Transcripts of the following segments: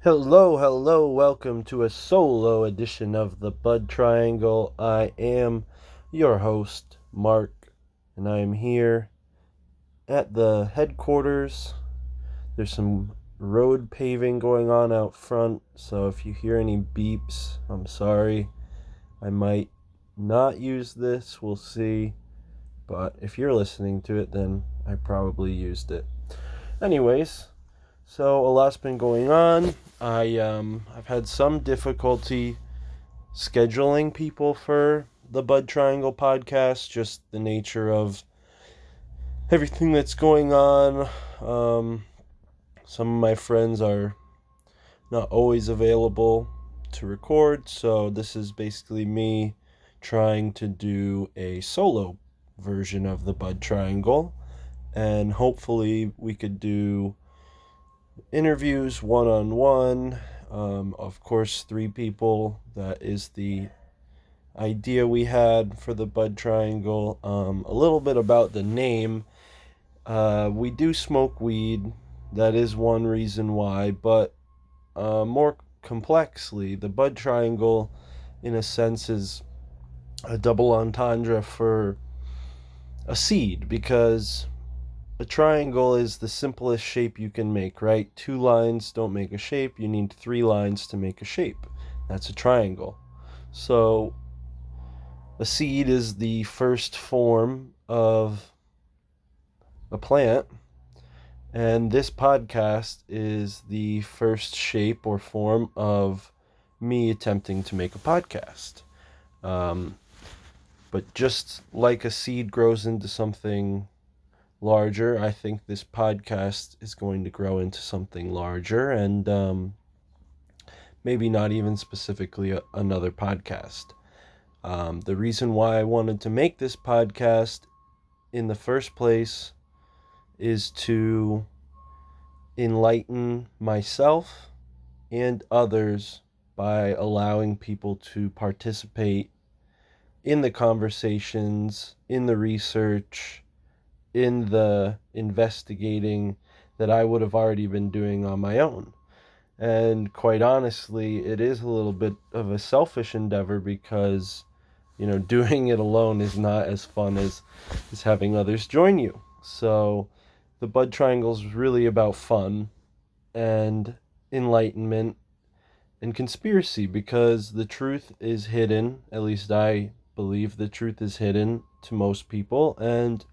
Hello, welcome to a solo edition of the Bud Triangle. I am your host, Mark, and I am here at the headquarters. There's some road paving going on out front, so if you hear any beeps, I'm sorry. I might not use this, we'll see, but if you're listening to it, then I probably used it. Anyways, so a lot's been going on. I've had some difficulty scheduling people for the Bud Triangle podcast, just the nature of everything that's going on. Some of my friends are not always available to record, so this is basically me trying to do a solo version of the Bud Triangle, and hopefully we could do interviews one-on-one. Of course, 3 people. That is the idea we had for the Bud Triangle. A little bit about the name. We do smoke weed. That is one reason why. But more complexly, the Bud Triangle, in a sense, is a double entendre for a seed, because a triangle is the simplest shape you can make, right? 2 lines don't make a shape. You need 3 lines to make a shape. That's a triangle. So a seed is the first form of a plant, and this podcast is the first shape or form of me attempting to make a podcast. But just like a seed grows into something larger, I think this podcast is going to grow into something larger, and maybe not even specifically another podcast. The reason why I wanted to make this podcast in the first place is to enlighten myself and others by allowing people to participate in the conversations, in the research, in the investigating that I would have already been doing on my own. And quite honestly, it is a little bit of a selfish endeavor because, doing it alone is not as fun as having others join you. So the Bud Triangle is really about fun and enlightenment and conspiracy, because the truth is hidden. At least I believe the truth is hidden to most people, and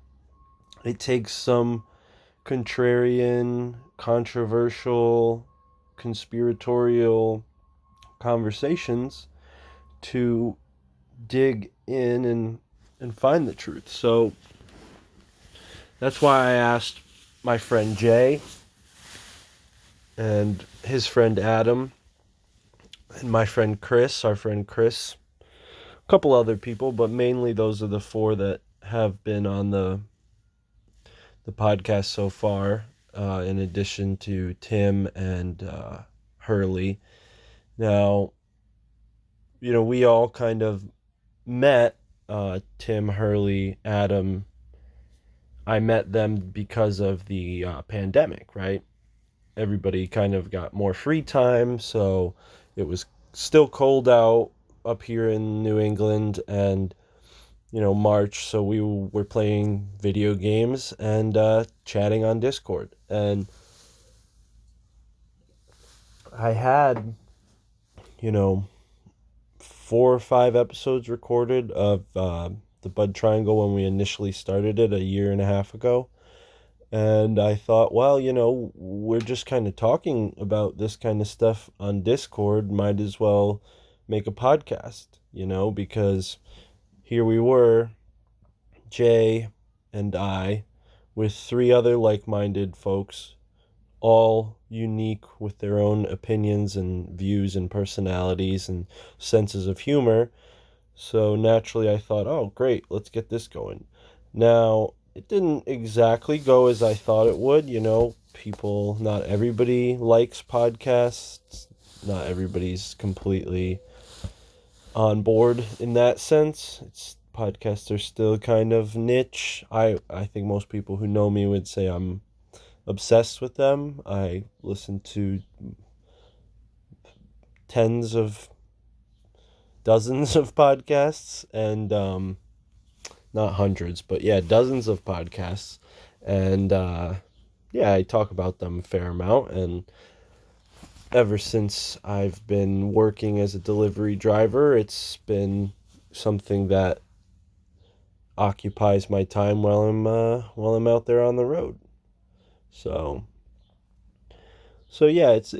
it takes some contrarian, controversial, conspiratorial conversations to dig in and find the truth. So that's why I asked my friend Jay and his friend Adam and my friend Chris, a couple other people, but mainly those are the 4 that have been on the podcast so far, in addition to Tim and Hurley. Now, we all kind of met Tim, Hurley, Adam. I met them because of the pandemic, right? Everybody kind of got more free time, so it was still cold out up here in New England, and March, so we were playing video games and chatting on Discord. And I had, 4 or 5 episodes recorded of the Bud Triangle when we initially started it a year and a half ago. And I thought, well, we're just kind of talking about this kind of stuff on Discord. Might as well make a podcast, because here we were, Jay and I, with 3 other like-minded folks, all unique with their own opinions and views and personalities and senses of humor. So naturally I thought, oh, great, let's get this going. Now, it didn't exactly go as I thought it would. Not everybody likes podcasts. Not everybody's completely on board in that sense. Podcasts are still kind of niche. I think most people who know me would say I'm obsessed with them. I listen to dozens of podcasts, and not hundreds, but yeah, dozens of podcasts. And yeah, I talk about them a fair amount. And ever since I've been working as a delivery driver, it's been something that occupies my time while I'm out there on the road. So yeah, it's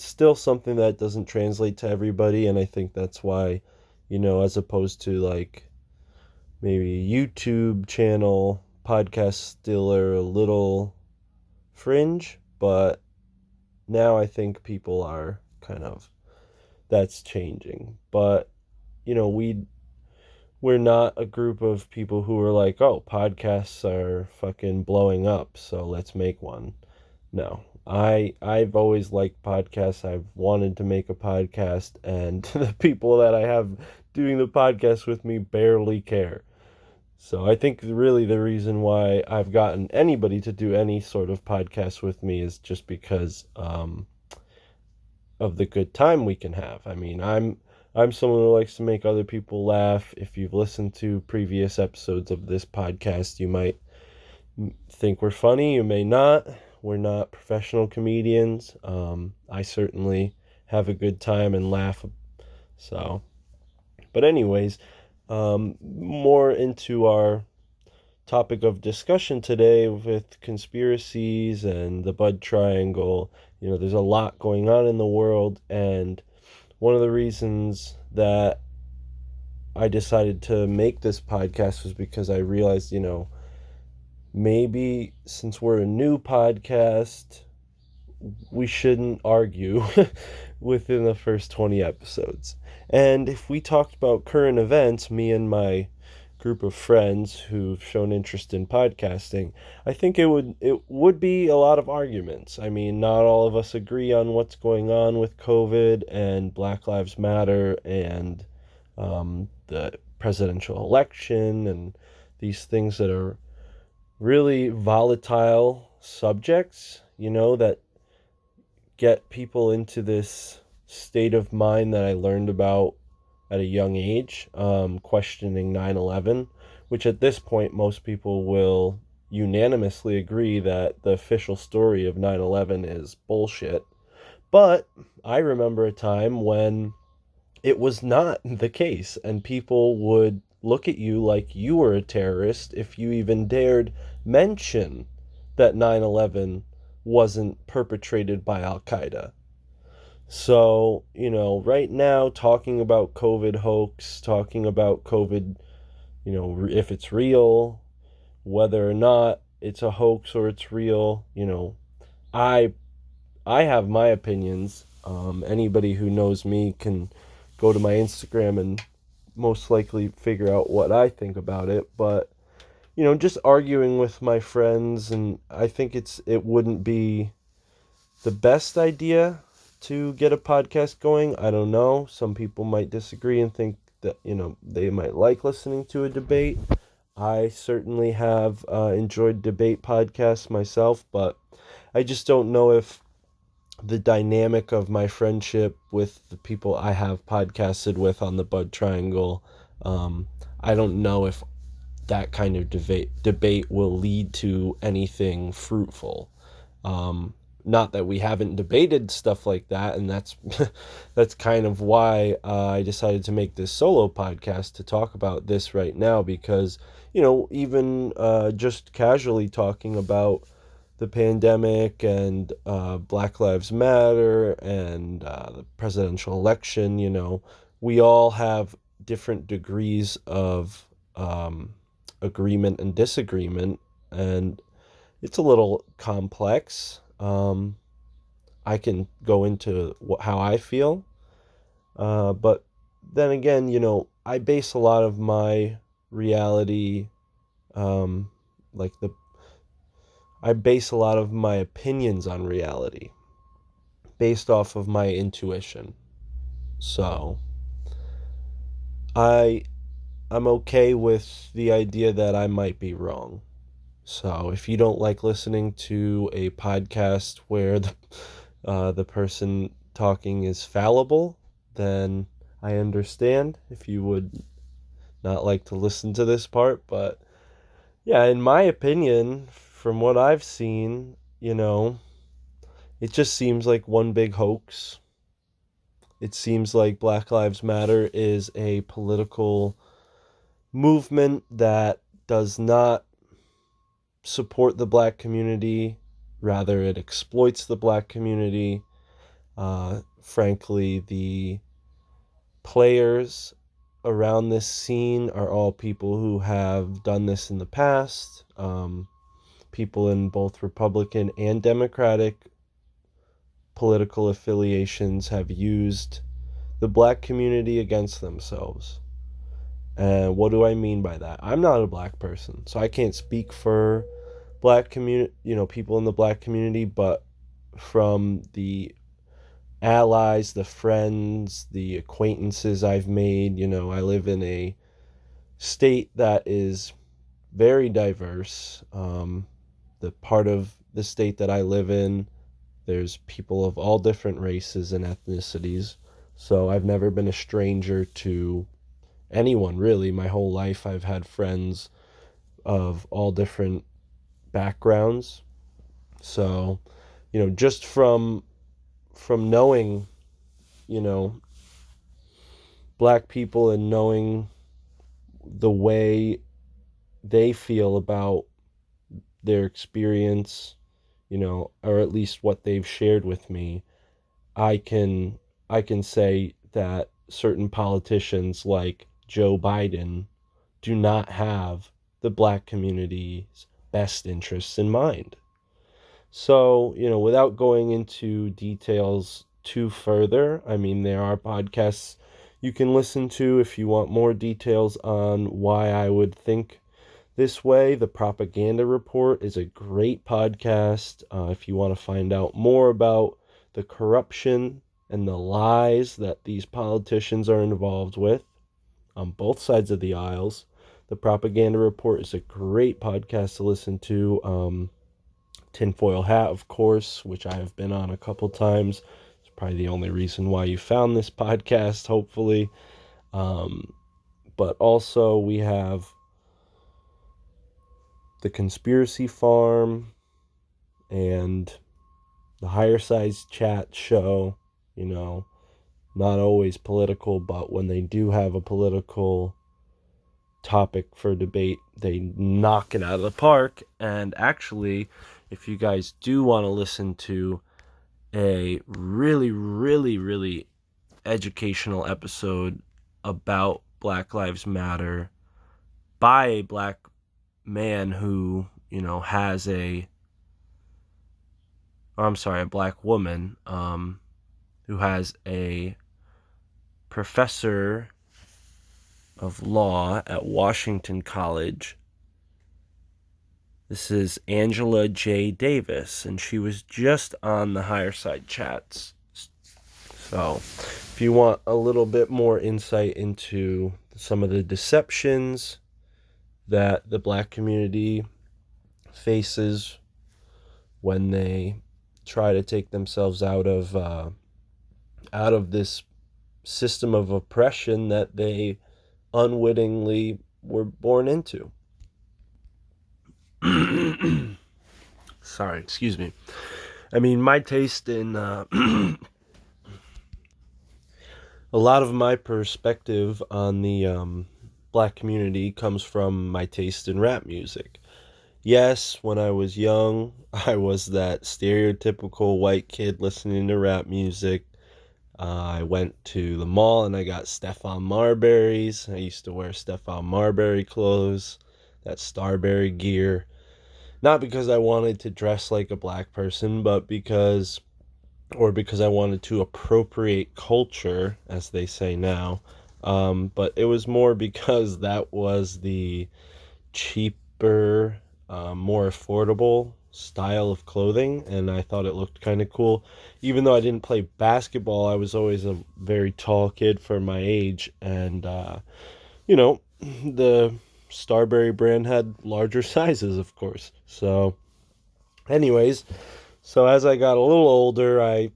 still something that doesn't translate to everybody, and I think that's why, as opposed to like maybe YouTube channel podcasts still are a little fringe, but now I think people are that's changing. But we're not a group of people who are like, oh, podcasts are fucking blowing up, so let's make one. No. I've always liked podcasts. I've wanted to make a podcast, and the people that I have doing the podcast with me barely care. So I think really the reason why I've gotten anybody to do any sort of podcast with me is just because of the good time we can have. I mean, I'm someone who likes to make other people laugh. If you've listened to previous episodes of this podcast, you might think we're funny, you may not. We're not professional comedians. I certainly have a good time and laugh. So, but anyways, more into our topic of discussion today with conspiracies and the Bud Triangle. There's a lot going on in the world, and one of the reasons that I decided to make this podcast was because I realized, maybe since we're a new podcast, we shouldn't argue within the first 20 episodes. And if we talked about current events, me and my group of friends who've shown interest in podcasting, I think it would be a lot of arguments. I mean, not all of us agree on what's going on with COVID and Black Lives Matter and the presidential election and these things that are really volatile subjects, that get people into this state of mind that I learned about at a young age, questioning 9/11, which at this point most people will unanimously agree that the official story of 9/11 is bullshit. But I remember a time when it was not the case, and people would look at you like you were a terrorist if you even dared mention that 9/11 wasn't perpetrated by Al-Qaeda. So, right now, talking about COVID hoax, talking about COVID, if it's real, whether or not it's a hoax or it's real, I have my opinions. Anybody who knows me can go to my Instagram and most likely figure out what I think about it. But, just arguing with my friends, and I think it wouldn't be the best idea to get a podcast going. I don't know. Some people might disagree and think that, they might like listening to a debate. I certainly have enjoyed debate podcasts myself, but I just don't know if the dynamic of my friendship with the people I have podcasted with on the Bud Triangle, I don't know if that kind of debate will lead to anything fruitful. Not that we haven't debated stuff like that, and that's that's kind of why I decided to make this solo podcast to talk about this right now, because even just casually talking about the pandemic and Black Lives Matter and the presidential election, we all have different degrees of agreement and disagreement, and it's a little complex. I can go into how I feel, but then again, I base a lot of my reality, I base a lot of my opinions on reality based off of my intuition. So I'm okay with the idea that I might be wrong. So if you don't like listening to a podcast where the person talking is fallible, then I understand if you would not like to listen to this part. But yeah, in my opinion, from what I've seen, it just seems like one big hoax. It seems like Black Lives Matter is a political movement that does not support the black community. Rather, it exploits the black community. Frankly, the players around this scene are all people who have done this in the past. People in both Republican and Democratic political affiliations have used the black community against themselves. And what do I mean by that? I'm not a black person, so I can't speak for black community, people in the black community, but from the allies, the friends, the acquaintances I've made, I live in a state that is very diverse. The part of the state that I live in, there's people of all different races and ethnicities. So I've never been a stranger to anyone, really. My whole life I've had friends of all different backgrounds. So, just from knowing, black people and knowing the way they feel about their experience, or at least what they've shared with me, I can say that certain politicians like Joe Biden do not have the black community's best interests in mind. So, without going into details too further, I mean, there are podcasts you can listen to if you want more details on why I would think this way. The Propaganda Report is a great podcast if you want to find out more about the corruption and the lies that these politicians are involved with on both sides of the aisles. The Propaganda Report is a great podcast to listen to. Tinfoil Hat, of course, which I have been on a couple times. It's probably the only reason why you found this podcast, hopefully. But also we have The Conspiracy Farm and the Higher Size Chat Show, not always political, but when they do have a political topic for debate, they knock it out of the park. And actually, if you guys do want to listen to a really, really, really educational episode about Black Lives Matter by a black man who, has a black woman who has a professor of law at Washington College. This is Angela J. Davis, and she was just on the Higher Side Chats. So, if you want a little bit more insight into some of the deceptions that the black community faces when they try to take themselves out of this system of oppression that they unwittingly were born into. Sorry, excuse me. I mean, my taste in a lot of my perspective on the black community comes from my taste in rap music. Yes, when I was young, I was that stereotypical white kid listening to rap music. I went to the mall and I got Stephon Marbury's. I used to wear Stephon Marbury clothes, that Starberry gear. Not because I wanted to dress like a black person, but because I wanted to appropriate culture, as they say now. But it was more because that was the cheaper, more affordable style of clothing, and I thought it looked kind of cool. Even though I didn't play basketball, I was always a very tall kid for my age, and the Starberry brand had larger sizes, of course. So anyways, as I got a little older, I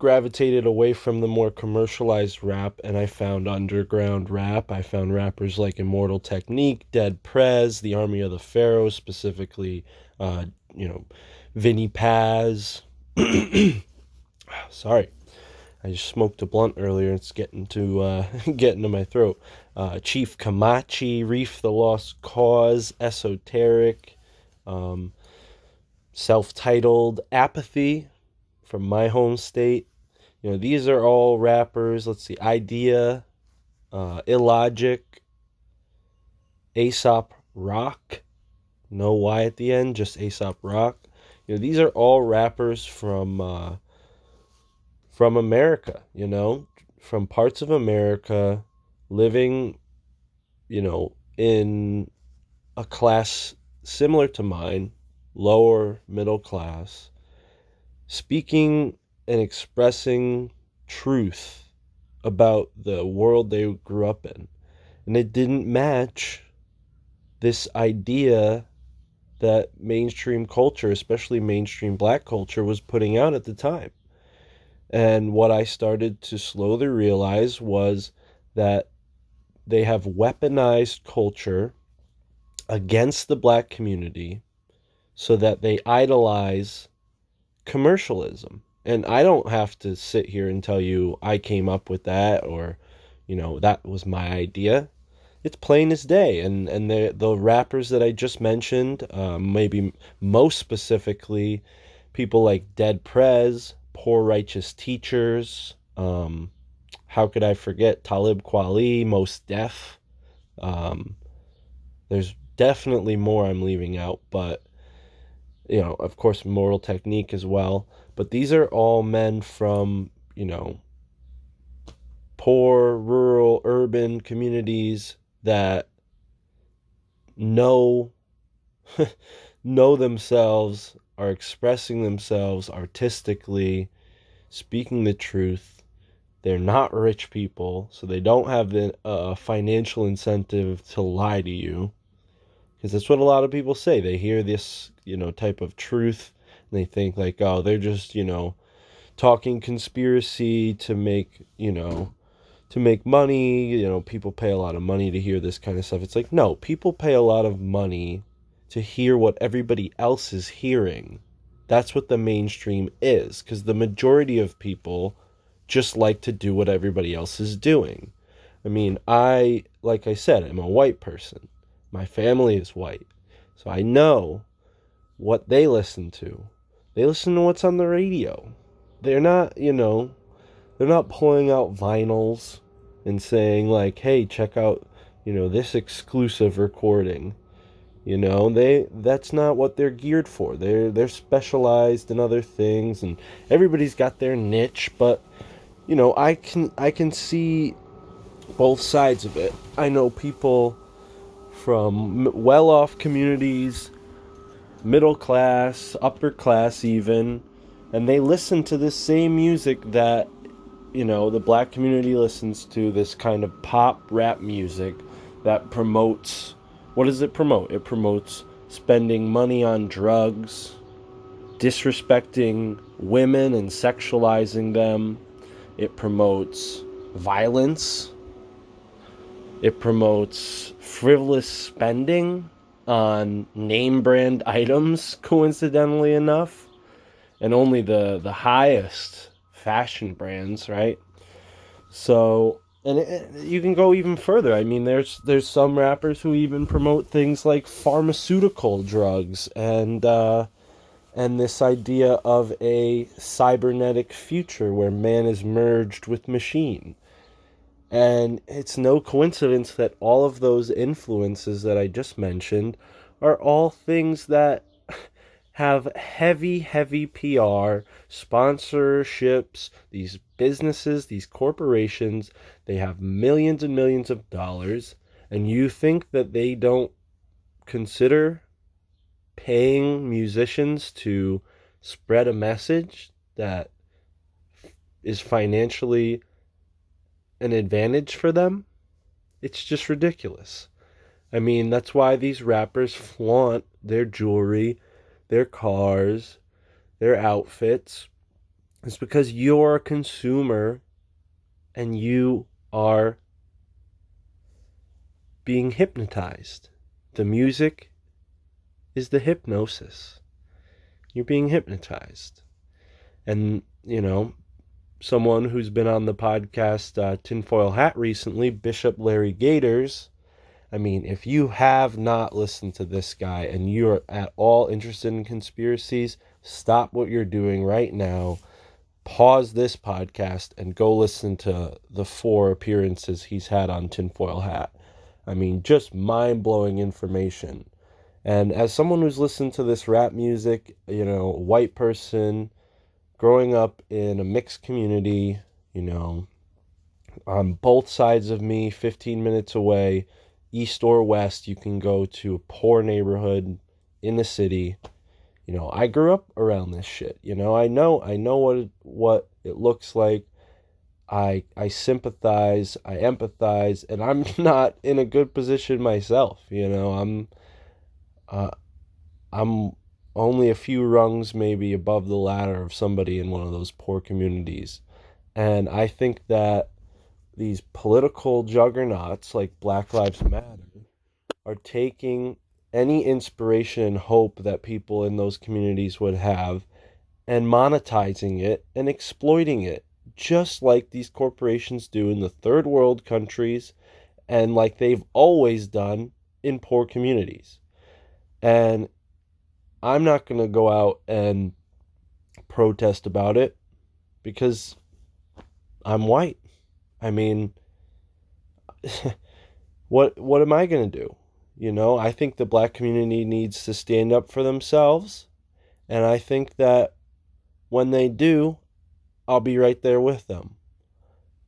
gravitated away from the more commercialized rap, and I found underground rap. I found rappers like Immortal Technique, Dead Prez, The Army of the Pharaohs, specifically, uh, you know, Vinny Paz. Sorry, I just smoked a blunt earlier. It's getting to getting to my throat. Chief Kamachi, Reef the Lost Cause, Esoteric, um, self-titled Apathy from my home state. These are all rappers. Let's see, Idea, Illogic, Aesop Rock, no Y at the end, just Aesop Rock. These are all rappers from America, from parts of America, living, in a class similar to mine, lower middle class, speaking and expressing truth about the world they grew up in. And it didn't match this idea that mainstream culture, especially mainstream black culture, was putting out at the time. And what I started to slowly realize was that they have weaponized culture against the black community so that they idolize commercialism. And I don't have to sit here and tell you I came up with that, or that was my idea. It's plain as day. And the rappers that I just mentioned, maybe most specifically people like Dead Prez, Poor Righteous Teachers, how could I forget Talib Kweli, Mos Def. There's definitely more I'm leaving out, but of course, Immortal Technique as well. But these are all men from, poor, rural, urban communities that know know themselves, are expressing themselves artistically, speaking the truth. They're not rich people, so they don't have the financial incentive to lie to you. Because that's what a lot of people say. They hear this, type of truth, and they think like, oh, they're just, talking conspiracy to make, to make money. People pay a lot of money to hear this kind of stuff. It's like, no, people pay a lot of money to hear what everybody else is hearing. That's what the mainstream is, because the majority of people just like to do what everybody else is doing. I mean, like I said, I'm a white person. My family is white. So I know what they listen to. They listen to what's on the radio. They're not, they're not pulling out vinyls and saying like, hey, check out, this exclusive recording. That's not what they're geared for. They're specialized in other things, and everybody's got their niche, but I can see both sides of it. I know people from well-off communities, middle class, upper class even, and they listen to this same music that, the black community listens to, this kind of pop rap music that promotes, what does it promote? It promotes spending money on drugs, disrespecting women and sexualizing them. It promotes violence. It promotes frivolous spending on name brand items, coincidentally enough, and only the highest fashion brands, right? So, and you can go even further. I mean, there's some rappers who even promote things like pharmaceutical drugs and this idea of a cybernetic future where man is merged with machine. And it's no coincidence that all of those influences that I just mentioned are all things that have heavy PR, sponsorships, these businesses, these corporations. They have millions and millions of dollars, and you think that they don't consider paying musicians to spread a message that is financially an advantage for them? It's just ridiculous. I mean, that's why these rappers flaunt their jewelry, their cars, their outfits, It's because you're a consumer and you are being hypnotized. The music is the hypnosis. You're being hypnotized. And, someone who's been on the podcast Tinfoil Hat recently, Bishop Larry Gators. I mean, if you have not listened to this guy and you're at all interested in conspiracies, stop what you're doing right now. Pause this podcast and go listen to the 4 appearances he's had on Tinfoil Hat. I mean, just mind-blowing information. And as someone who's listened to this rap music, a white person growing up in a mixed community, on both sides of me, 15 minutes away, east or west, you can go to a poor neighborhood in the city. I grew up around this shit. I know what it looks like. I sympathize, I empathize, and I'm not in a good position myself. Uh, I'm only a few rungs maybe above the ladder of somebody in one of those poor communities. And I think that these political juggernauts like Black Lives Matter are taking any inspiration and hope that people in those communities would have and monetizing it and exploiting it, just like these corporations do in the third world countries and like they've always done in poor communities. And I'm not going to go out and protest about it because I'm white. I mean, what am I going to do? I think the black community needs to stand up for themselves, and I think that when they do, I'll be right there with them.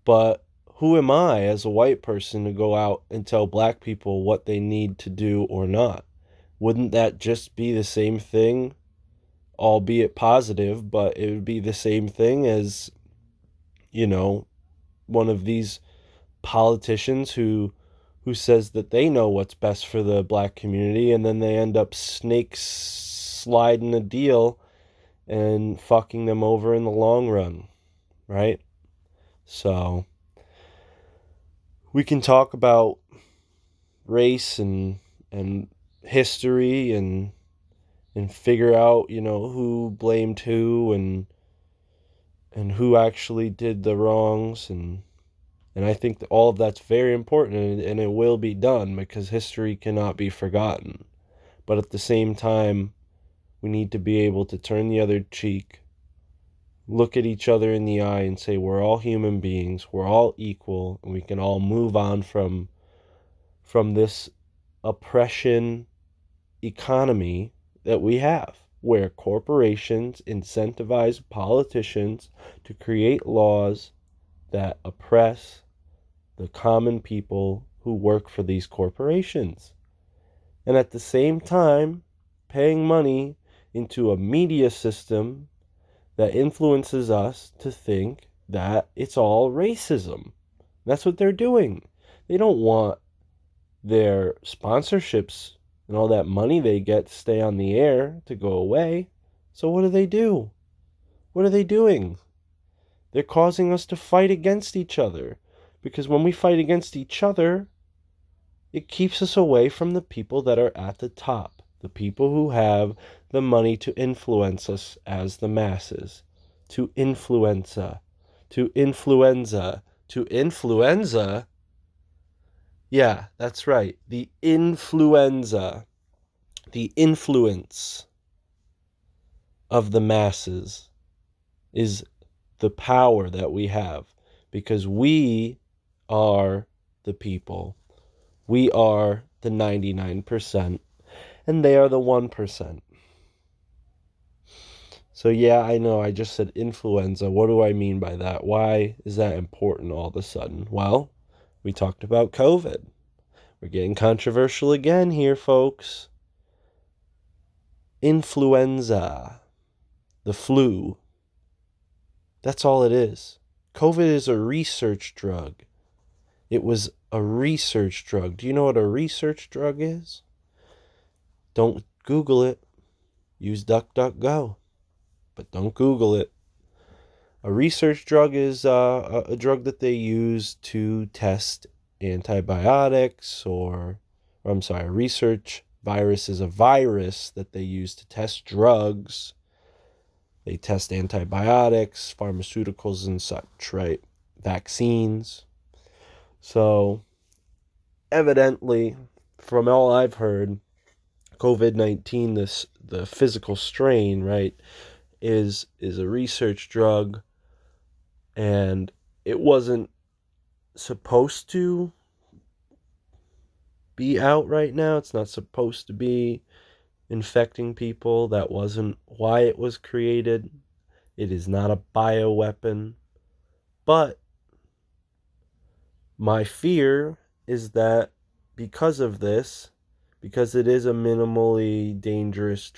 But who am I as a white person to go out and tell black people what they need to do or not? Wouldn't that just be the same thing, albeit positive, but it would be the same thing as, one of these politicians who says that they know what's best for the black community, and then they end up snake sliding a deal and fucking them over in the long run, right? So we can talk about race and history and figure out, who blamed who and who actually did the wrongs, and I think that all of that's very important, and it will be done because history cannot be forgotten. But at the same time, we need to be able to turn the other cheek, look at each other in the eye and say we're all human beings, we're all equal, and we can all move on from this oppression economy that we have, where corporations incentivize politicians to create laws that oppress the common people who work for these corporations. And at the same time, paying money into a media system that influences us to think that it's all racism. That's what they're doing. They don't want their sponsorships and all that money they get to stay on the air to go away. So what do? What are they doing? They're causing us to fight against each other. Because when we fight against each other, it keeps us away from the people that are at the top, the people who have the money to influence us as the masses. To influenza. Yeah, that's right. The influenza. The influence of the masses is the power that we have because we are the people. We are the 99%, and they are the 1%. So yeah, I know I just said influenza. What do I mean by that? Why is that important all of a sudden? Well, we talked about COVID. We're getting controversial again here, folks. Influenza, the flu. That's all it is. COVID is a research drug. It was a research drug. Do you know what a research drug is? Don't Google it. Use DuckDuckGo. But don't Google it. A research drug is a drug that they use to test antibiotics, a research virus is a virus that they use to test drugs. They test antibiotics, pharmaceuticals, and such, right? Vaccines. So, evidently, from all I've heard, COVID-19, the physical strain, right, is a research drug, and it wasn't supposed to be out right now. It's not supposed to be infecting people. That wasn't why it was created. It is not a bioweapon. But my fear is that because it is a minimally dangerous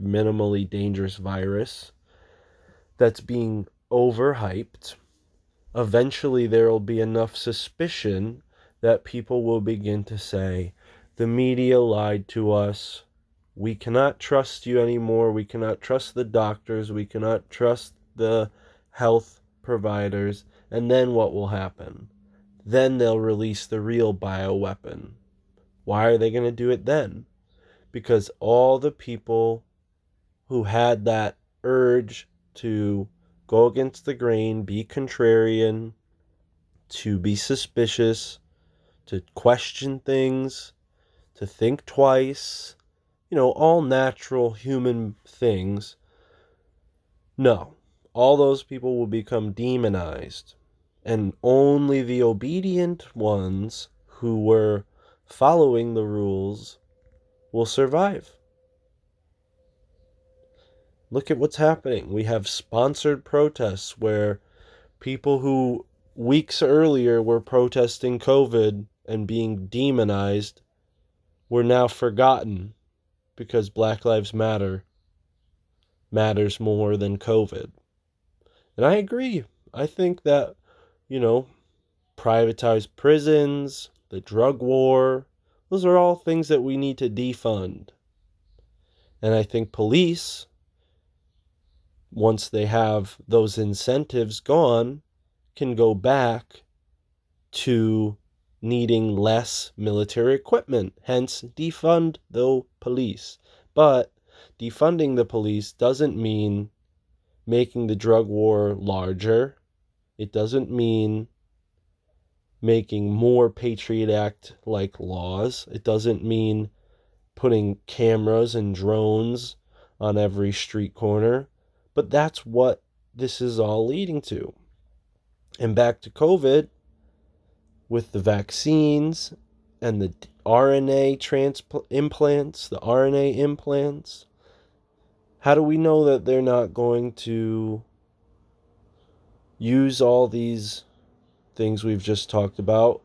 minimally dangerous virus that's being overhyped, eventually there will be enough suspicion that people will begin to say, the media lied to us. We cannot trust you anymore. We cannot trust the doctors. We cannot trust the health providers. And then what will happen? Then they'll release the real bioweapon. Why are they going to do it then? Because all the people who had that urge to go against the grain, be contrarian, to be suspicious, to question things, to think twice, all natural human things. No, all those people will become demonized, and only the obedient ones who were following the rules will survive. Look at what's happening. We have sponsored protests where people who weeks earlier were protesting COVID and being demonized were now forgotten because Black Lives matters more than COVID. And I agree. I think that, privatized prisons, the drug war, those are all things that we need to defund. And I think police, once they have those incentives gone, can go back to needing less military equipment, hence defund the police. But defunding the police doesn't mean making the drug war larger. It doesn't mean making more Patriot Act like laws. It doesn't mean putting cameras and drones on every street corner. But that's what this is all leading to. And back to COVID, with the vaccines and the implants, the RNA implants, how do we know that they're not going to use all these things we've just talked about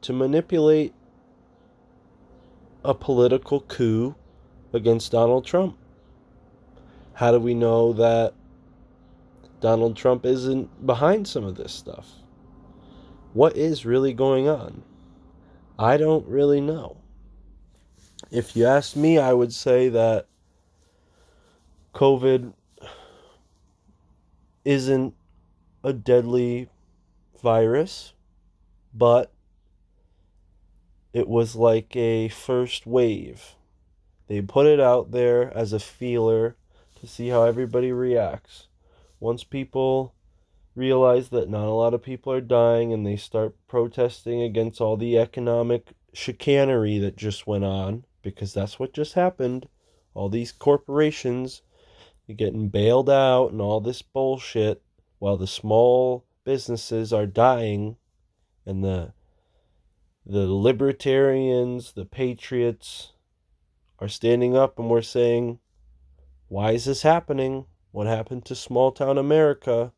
to manipulate a political coup against Donald Trump? How do we know that Donald Trump isn't behind some of this stuff? What is really going on? I don't really know. If you ask me, I would say that COVID isn't a deadly virus, but it was like a first wave. They put it out there as a feeler to see how everybody reacts. Once people realize that not a lot of people are dying and they start protesting against all the economic chicanery that just went on, because that's what just happened. All these corporations are getting bailed out and all this bullshit while the small businesses are dying, and the libertarians, the patriots are standing up and we're saying, why is this happening? What happened to small town America?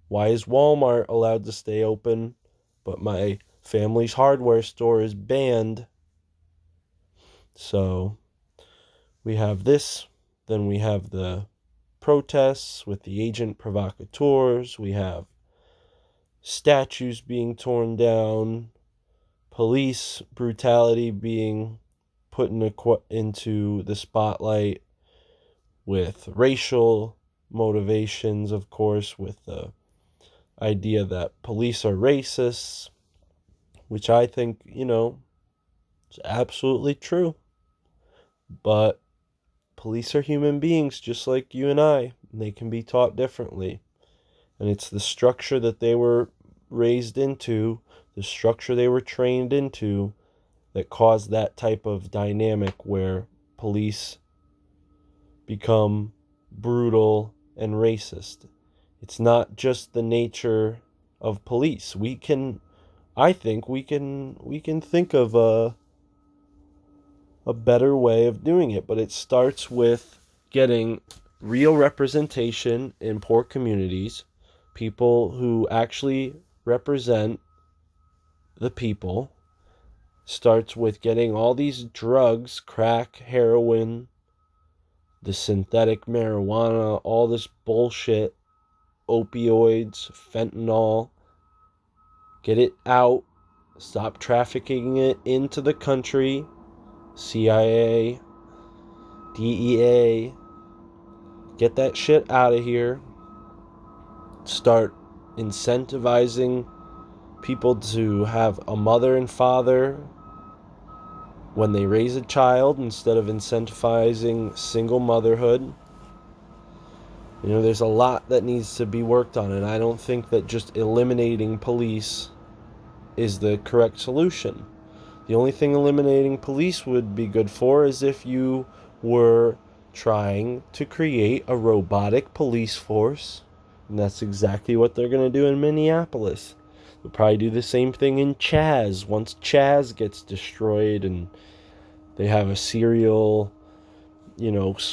Why is Walmart allowed to stay open, but my family's hardware store is banned? So we have this, then we have the protests with the agent provocateurs, we have statues being torn down, police brutality being put into the spotlight with racial motivations, of course, with the idea that police are racists, which I think, is absolutely true. But police are human beings just like you and I, and they can be taught differently. And it's the structure that they were raised into, the structure they were trained into, that caused that type of dynamic where police become brutal and racist. It's not just the nature of police. I think we can think of a better way of doing it, but it starts with getting real representation in poor communities, people who actually represent the people. Starts with getting all these drugs, crack, heroin, the synthetic marijuana, all this bullshit, opioids, fentanyl, get it out, stop trafficking it into the country. CIA, DEA, get that shit out of here. Start incentivizing people to have a mother and father when they raise a child instead of incentivizing single motherhood. There's a lot that needs to be worked on, and I don't think that just eliminating police is the correct solution. The only thing eliminating police would be good for is if you were trying to create a robotic police force, and that's exactly what they're going to do in Minneapolis. They'll probably do the same thing in Chaz once Chaz gets destroyed and they have a serial,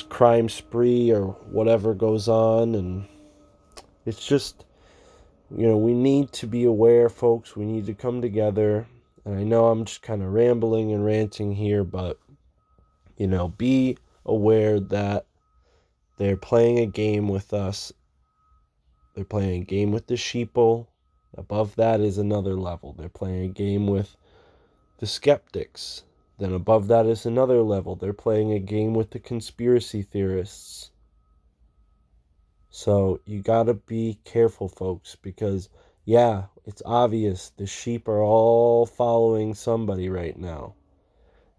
crime spree or whatever goes on. And it's just, we need to be aware, folks. We need to come together. And I know I'm just kind of rambling and ranting here, but, be aware that they're playing a game with us. They're playing a game with the sheeple. Above that is another level. They're playing a game with the skeptics. Then above that is another level. They're playing a game with the conspiracy theorists. So you gotta be careful, folks, because it's obvious the sheep are all following somebody right now.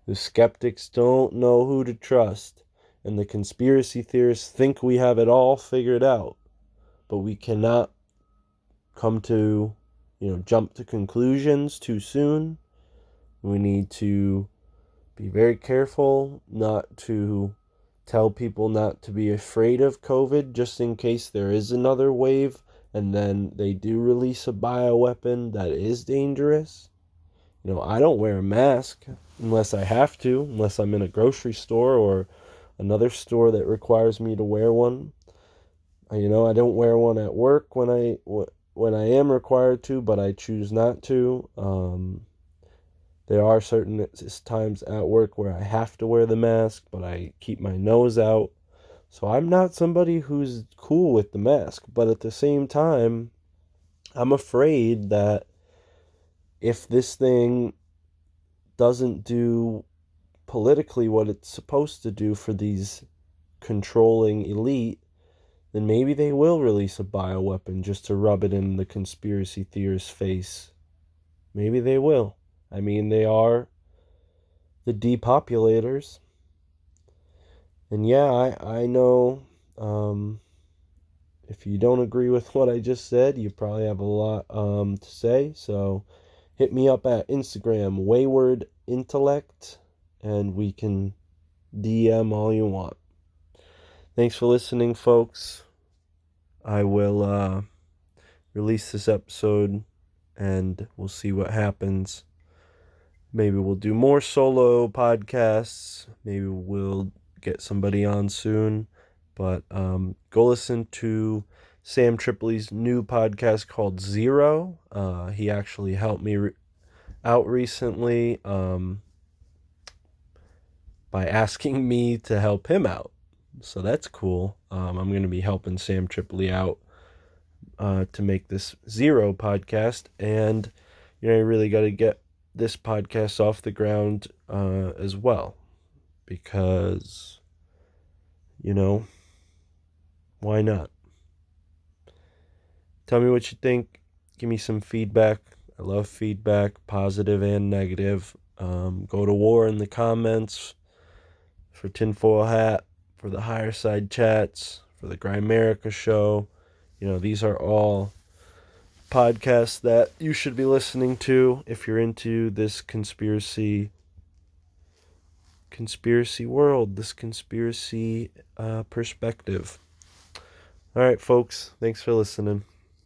The skeptics don't know who to trust, and the conspiracy theorists think we have it all figured out. But we cannot come to, jump to conclusions too soon. We need to be very careful not to tell people not to be afraid of COVID just in case there is another wave and then they do release a bioweapon that is dangerous. I don't wear a mask unless I have to, unless I'm in a grocery store or another store that requires me to wear one. I don't wear one at work when I am required to, but I choose not to. There are certain times at work where I have to wear the mask, but I keep my nose out. So I'm not somebody who's cool with the mask, but at the same time, I'm afraid that if this thing doesn't do politically what it's supposed to do for these controlling elite, then maybe they will release a bioweapon just to rub it in the conspiracy theorist's face. Maybe they will. I mean, they are the depopulators. And I know if you don't agree with what I just said, you probably have a lot to say. So hit me up at Instagram, Wayward Intellect, and we can DM all you want. Thanks for listening, folks. I will release this episode and we'll see what happens. Maybe we'll do more solo podcasts. Maybe we'll get somebody on soon. But go listen to Sam Tripoli's new podcast called Zero. He actually helped me out recently by asking me to help him out. So that's cool. I'm going to be helping Sam Tripoli out to make this Zero podcast. And, you really got to get this podcast off the ground as well, because Why not? Tell me what you think. Give me some feedback. I love feedback, positive and negative. Go to war in the comments for Tinfoil Hat, for the Higher Side Chats, for the Grimerica Show. These are all podcasts that you should be listening to if you're into this conspiracy world, this conspiracy perspective. All right, folks. Thanks for listening.